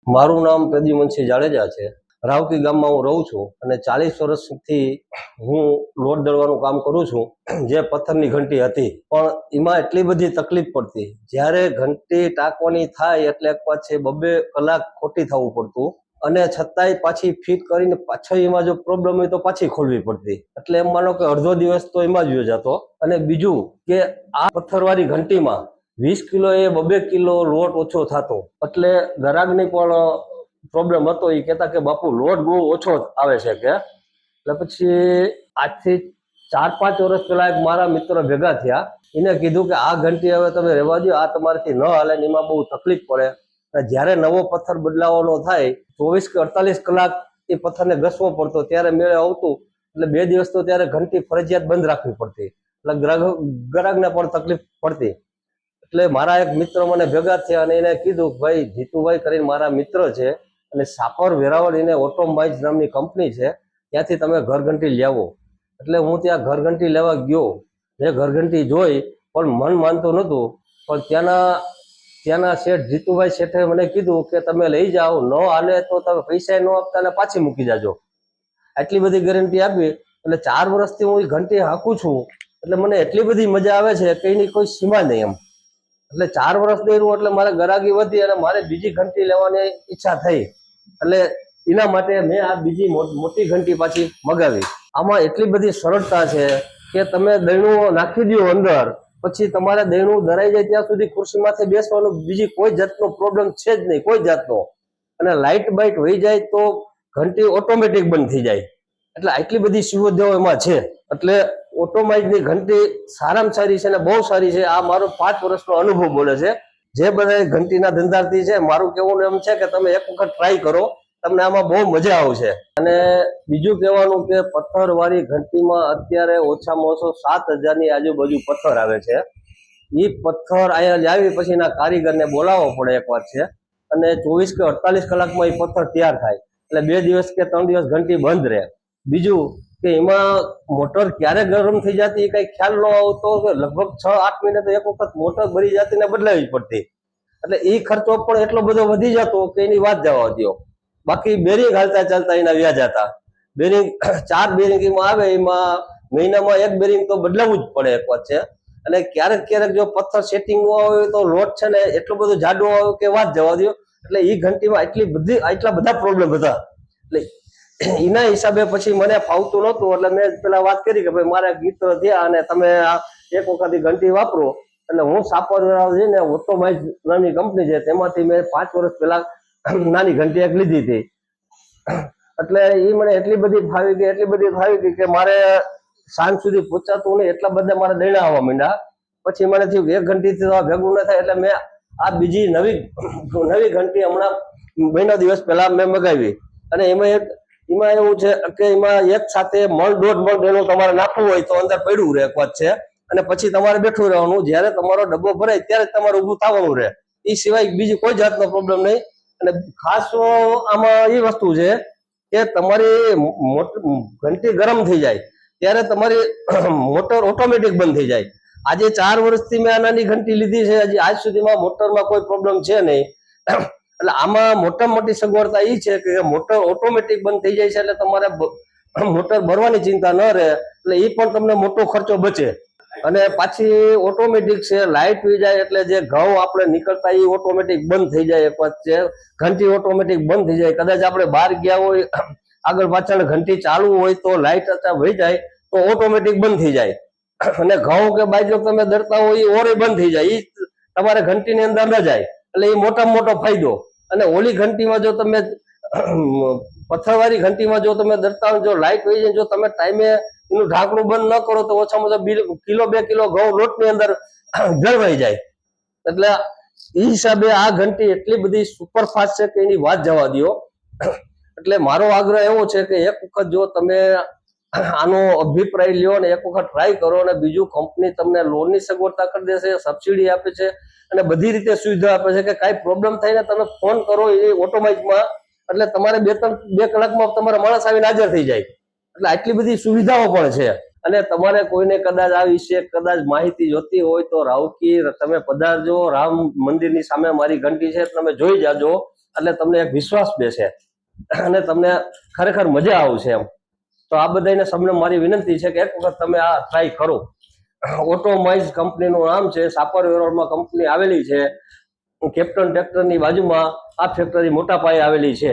મારું નામ પ્રદ્યુમનસિંહ જાડેજા છે। રાવકી ગામમાં હું રહું છું અને 40 વર્ષથી હું લોટ દળવાનું કામ કરું છું। જે પથ્થરની ઘંટી હતી પણ એમાં એટલી બધી તકલીફ પડતી, જ્યારે ઘંટી ટાંકવાની થાય એટલે પાછી 2-2 કલાક ખોટી થવું પડતું અને છતાંય પાછી ફિટ કરીને પાછો એમાં જો પ્રોબ્લેમ હોય તો પાછી ખોલવી પડતી। એટલે એમ માનો કે અડધો દિવસ તો એમાં જ વયો જતો। અને બીજું કે આ પથ્થરવાળી ઘંટીમાં 20 કિલો એ 2-2 કિલો લોટ ઓછો થતો, એટલે ગ્રાહકની પણ પ્રોબ્લેમ હતો। એ કહેતા કે બાપુ લોટ બહુ ઓછો આવે છે કે। એટલે પછી આજથી 4-5 વર્ષ પહેલા એક મારા મિત્ર ભેગા થયા, એને કીધું કે આ ઘંટી હવે તમે રહેવા દો, આ તમારાથી ન હાલે, એમાં બહુ તકલીફ પડે। જ્યારે નવો પથ્થર બદલાવાનો થાય 24 કે 48 કલાક એ પથ્થરને ઘસવો પડતો, ત્યારે મેળે આવતું। એટલે 2 દિવસ તો ત્યારે ઘંટી ફરજિયાત બંધ રાખવી પડતી, એટલે ગ્રાહકને પણ તકલીફ પડતી। એટલે મારા એક મિત્ર મને ભેગા થયા અને એને કીધું ભાઈ જીતુભાઈ કરીને મારા મિત્ર છે અને સાપર વેરાવળ એને ઓટોમાઇઝ નામની કંપની છે, ત્યાંથી તમે ઘરઘંટી લાવો। એટલે હું ત્યાં ઘરઘંટી લેવા ગયો। મેં ઘરઘંટી જોઈ પણ મન માનતું નહોતું, પણ ત્યાંના શેઠ જીતુભાઈ શેઠે મને કીધું કે તમે લઈ જાઓ, ન હાલે તો તમે પૈસા ન આપતા ને પાછી મૂકી જાજો। આટલી બધી ગેરંટી આપી। એટલે 4 વર્ષથી હું એ ઘંટી હાંકું છું, એટલે મને એટલી બધી મજા આવે છે કે એની કોઈ સીમા નહીં એમ। એટલે 4 વર્ષ દઈરું એટલે મારે ગ્રાહકી વધી અને મારે બીજી ઘંટી લેવાની ઈચ્છા થઈ। એટલે એના માટે મેં આ બીજી મોટી ઘંટી પાછી મગાવી। આમાં એટલી બધી સરળતા છે કે તમે દહીણું નાખી દો અંદર, પછી તમારે દહીણું દરાઈ જાય ત્યાં સુધી ખુરશીમાંથી બેસવાનું, બીજી કોઈ જાતનો પ્રોબ્લેમ છે જ નહીં, કોઈ જાતનો। અને લાઇટ બાઇટ વહી જાય તો ઘંટી ઓટોમેટિક બંધ થઈ જાય। એટલે આટલી બધી સુવિધાઓ એમાં છે। એટલે ઓટોમાઇઝની ઘંટી સારામાં સારી છે અને બહુ સારી છે। આ મારો 5 વર્ષનો અનુભવ બોલે છે। જે બધા ઘંટીના ધંધાર્થી છે, મારું કહેવું એમ છે કે તમે એક વખત ટ્રાય કરો, તમને આમાં બહુ મજા આવશે। અને બીજું કહેવાનું કે પથ્થરવાળી ઘંટીમાં અત્યારે ઓછામાં ઓછો 7,000ની આજુબાજુ પથ્થર આવે છે। એ પથ્થર અહીંયા લાવી પછી એના કારીગરને બોલાવવો પડે એક વાત છે, અને 24 કે 48 કલાકમાં એ પથ્થર તૈયાર થાય। એટલે 2 દિવસ કે 3 દિવસ ઘંટી બંધ રહે। બીજું કે એમાં મોટર ક્યારે ગરમ થઈ જતી કઈ ખ્યાલ ન આવતો, લગભગ 6-8 મહિને તો એક વખત મોટર ભરી જતી ને બદલાવી પડતી। એટલે એ ખર્ચો પણ એટલો બધો વધી જતો કે એની વાત જવા દો। બાકી બેરિંગ હાલતા ચાલતા એના વ્યાજ હતા। બેરિંગ 4 બેરિંગ એમાં આવે, એમાં મહિનામાં 1 બેરિંગ તો બદલાવવું જ પડે એક વાત છે। અને ક્યારેક જો પથ્થર સેટિંગ ન આવે તો લોટ છે ને એટલો બધો જાડો આવે કે વાત જવા દો। એટલે એ ઘંટીમાં આટલા બધા પ્રોબ્લેમ હતા। એટલે એના હિસાબે પછી મને ફાવતું નહોતું, એટલે મેં પેલા વાત કરી કે ભાઈ મારા મિત્ર થયા અને તમે આ એક વખત ઘંટી વાપરો। એટલે હું સાપર જઈને ઓટોમાઇઝ નાની કંપની છે, તેમાંથી મેં 5 વર્ષ પહેલા નાની ઘંટી એક લીધી હતી। એટલે એ મને એટલી બધી ફાવી ગઈ કે મારે સાંજ સુધી પહોંચાતું નહીં, એટલા બધા મારે દૈણા આવવા માંડ્યા। પછી મને થયું એક ઘંટીથી તો ભેગું ન થાય, એટલે મેં આ બીજી નવી ઘંટી હમણાં મહિના દિવસ પહેલા મેં મગાવી। અને એમાં એવું છે કે એમાં એક સાથે 1.5 મણ દહીણું તમારે નાખવું હોય તો અંદર પડ્યું રહે એક વાત છે, અને પછી તમારે બેઠું રહેવાનું। જ્યારે તમારો ડબ્બો ભરાય ત્યારે તમારે ઊભું થવાનું રહે, એ સિવાય બીજી કોઈ જાતનો પ્રોબ્લેમ નહીં। અને ખાસ આમાં એ વસ્તુ છે કે તમારી ઘંટી ગરમ થઈ જાય ત્યારે તમારી મોટર ઓટોમેટિક બંધ થઈ જાય। આજે 4 વર્ષથી મેં આ નાની ઘંટી લીધી છે, હજી આજ સુધીમાં મોટરમાં કોઈ પ્રોબ્લેમ છે નહીં। એટલે આમાં મોટામાં મોટી સગવડતા એ છે કે મોટર ઓટોમેટિક બંધ થઈ જાય છે, એટલે તમારે મોટર ભરવાની ચિંતા ન રહે। એટલે એ પણ તમને મોટો ખર્ચો બચે। અને પાછી ઓટોમેટિક છે, લાઇટ વહી જાય એટલે જે ઘઉં આપણે નીકળતા એ ઓટોમેટિક બંધ થઈ જાય એક વાત છે। ઘંટી ઓટોમેટિક બંધ થઈ જાય। કદાચ આપણે બહાર ગયા હોય, આગળ પાછળ ઘંટી ચાલુ હોય તો લાઇટ વહી જાય તો ઓટોમેટિક બંધ થઈ જાય। અને ઘઉં કે બાજરો તમે દરતા હોય એ ઓરે બંધ થઈ જાય, એ તમારે ઘંટીની અંદર ન જાય। એટલે એ મોટામાં મોટો ફાયદો। અને ઓલી ઘંટીમાં જો તમે પથ્થરવાળી ઘંટીમાં જો તમે દરતા હોય, જો લાઇટ વહી જાય, જો તમે ટાઈમે એનું ઢાંકણું બંધ ન કરો તો ઓછામાં ઓછા કિલો 2 કિલો ઘઉં લોટની અંદર જળવાઈ જાય। એટલે એ હિસાબે આ ઘંટી એટલી બધી સુપરફાસ્ટ છે કે એની વાત જવા દો। એટલે મારો આગ્રહ એવો છે કે એક વખત જો તમે આનો અભિપ્રાય લ્યો ને એક વખત ટ્રાય કરો, અને બીજું કંપની તમને લોનની સગવડતા કરી દેશે, સબસિડી આપે છે અને બધી રીતે સુવિધા આપે છે કે કાંઈ પ્રોબ્લેમ થાય ને તમે ફોન કરો એ ઓટોમાઇઝમાં, એટલે તમારે 2 કલાકમાં તમારા માણસ આવીને હાજર થઈ જાય। એટલે આટલી બધી સુવિધાઓ પણ છે। અને તમારે કોઈને કદાચ આ વિશે કદાચ માહિતી જોતી હોય તો રાવકી તમે પધારજો। રામ મંદિરની સામે મારી ઘંટી છે, તમે જોઈ જાજો। એટલે તમને એક વિશ્વાસ બેસે અને તમને ખરેખર મજા આવશે એમ. તો આ બધાને સમને મારી વિનંતી છે કે એક વખત તમે આ ટ્રાય કરો. ઓટોમાઇઝ કંપનીનું નામ છે, સાપર વેરોળમાં કંપની આવેલી છે. કેપ્ટન ટ્રેક્ટરની બાજુમાં આ ફેક્ટરી મોટા પાયે આવેલી છે.